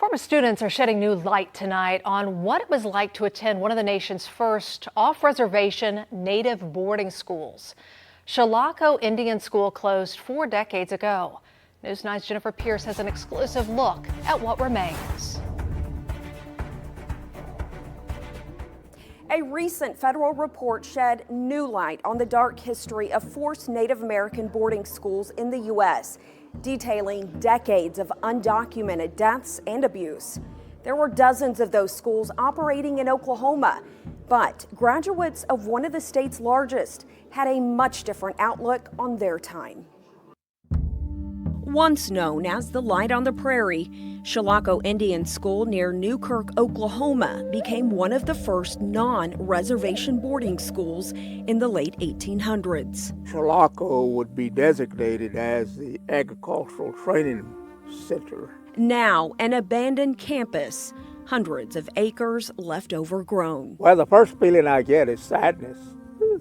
Former students are shedding new light tonight on what it was like to attend one of the nation's first off-reservation native boarding schools. Chilocco Indian School closed 4 decades ago. News 9's Jennifer Pierce has an exclusive look at what remains. A recent federal report shed new light on the dark history of forced Native American boarding schools in the U.S., detailing decades of undocumented deaths and abuse. There were dozens of those schools operating in Oklahoma, but graduates of one of the state's largest had a much different outlook on their time. Once known as the Light on the Prairie, Chilocco Indian School near Newkirk, Oklahoma became one of the first non-reservation boarding schools in the late 1800s. Chilocco would be designated as the agricultural training center. Now an abandoned campus, hundreds of acres left overgrown. Well, the first feeling I get is sadness,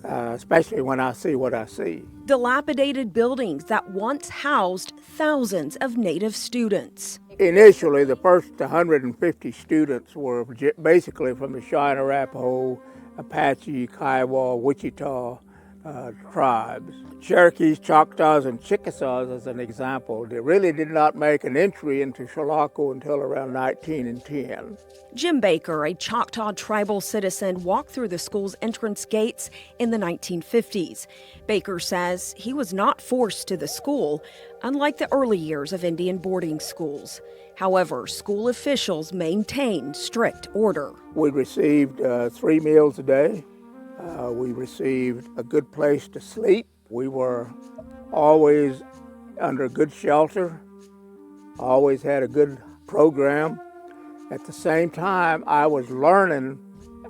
especially when I see what I see. Dilapidated buildings that once housed thousands of Native students. Initially, the first 150 students were basically from the Cheyenne, Arapaho, Apache, Kiowa, Wichita tribes. Cherokees, Choctaws, and Chickasaws, as an example, they really did not make an entry into Chilocco until around 1910. Jim Baker, a Choctaw tribal citizen, walked through the school's entrance gates in the 1950s. Baker says he was not forced to the school, unlike the early years of Indian boarding schools. However, school officials maintained strict order. We received 3 meals a day. We received a good place to sleep. We were always under good shelter, always had a good program. At the same time, I was learning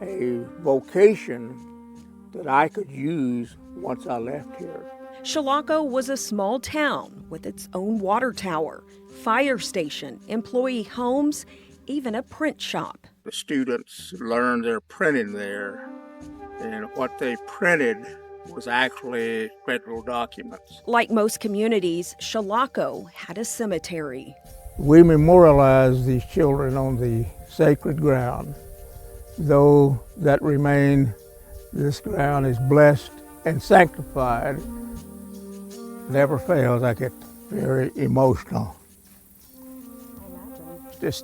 a vocation that I could use once I left here. Chilocco was a small town with its own water tower, fire station, employee homes, even a print shop. The students learned their printing there, and what they printed was actually federal documents. Like most communities, Chilocco had a cemetery. We memorialize these children on the sacred ground. Though that remain, this ground is blessed and sanctified. Never fails. I get very emotional. It's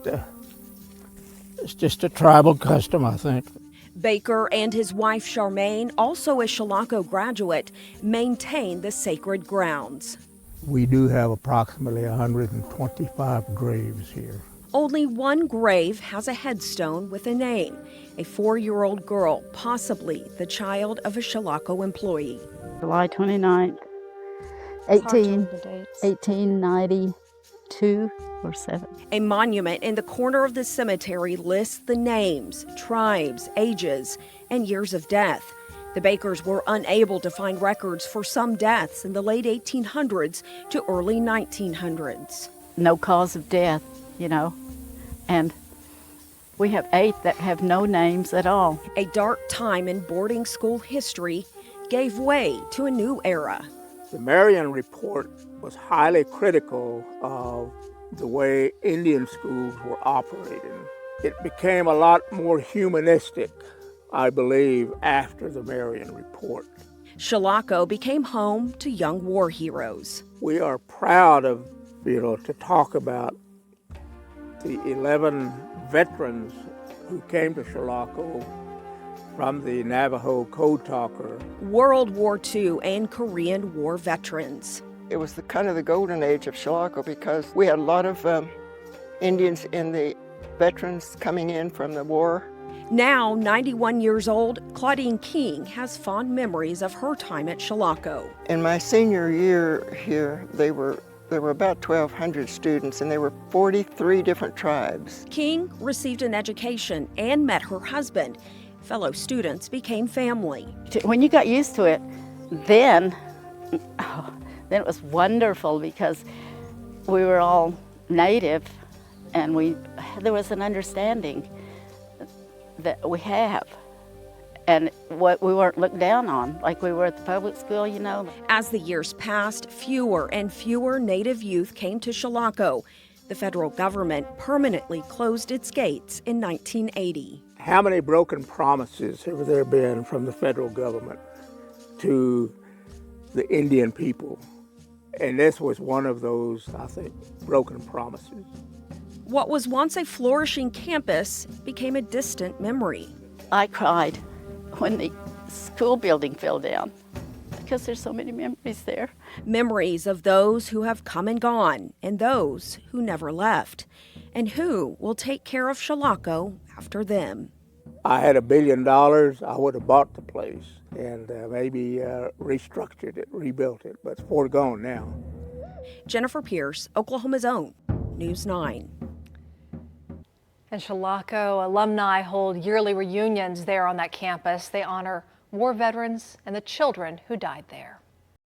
just a tribal custom, I think. Baker and his wife Charmaine, also a Chilocco graduate, maintain the sacred grounds. We do have approximately 125 graves here. Only one grave has a headstone with a name, a 4-year-old girl, possibly the child of a Chilocco employee. July 29th, 1892 or 7. A monument in the corner of the cemetery lists the names, tribes, ages, and years of death. The Bakers were unable to find records for some deaths in the late 1800s to early 1900s. No cause of death, and we have 8 that have no names at all. A dark time in boarding school history gave way to a new era. The Marion Report was highly critical of the way Indian schools were operating. It became a lot more humanistic, I believe, after the Marion Report. Chilocco became home to young war heroes. We are proud of, to talk about the 11 veterans who came to Chilocco from the Navajo Code Talker. World War II and Korean War veterans. It was kind of the golden age of Chilocco because we had a lot of Indians in the veterans coming in from the war. Now 91 years old, Claudine King has fond memories of her time at Chilocco. In my senior year here, there were about 1,200 students, and there were 43 different tribes. King received an education and met her husband. Fellow students became family. When you got used to it, then it was wonderful because we were all native, and there was an understanding that we have. And what we weren't looked down on like we were at the public school, As the years passed, fewer and fewer Native youth came to Chilocco. The federal government permanently closed its gates in 1980. How many broken promises have there been from the federal government to the Indian people? And this was one of those, I think, broken promises. What was once a flourishing campus became a distant memory. I cried when the school building fell down because there's so many memories there. Memories of those who have come and gone and those who never left. And who will take care of Chilocco after them. I had $1 billion, I would have bought the place and maybe restructured it, rebuilt it, but it's foregone now. Jennifer Pierce, Oklahoma's Own, News 9. And Chilocco alumni hold yearly reunions there on that campus. They honor war veterans and the children who died there.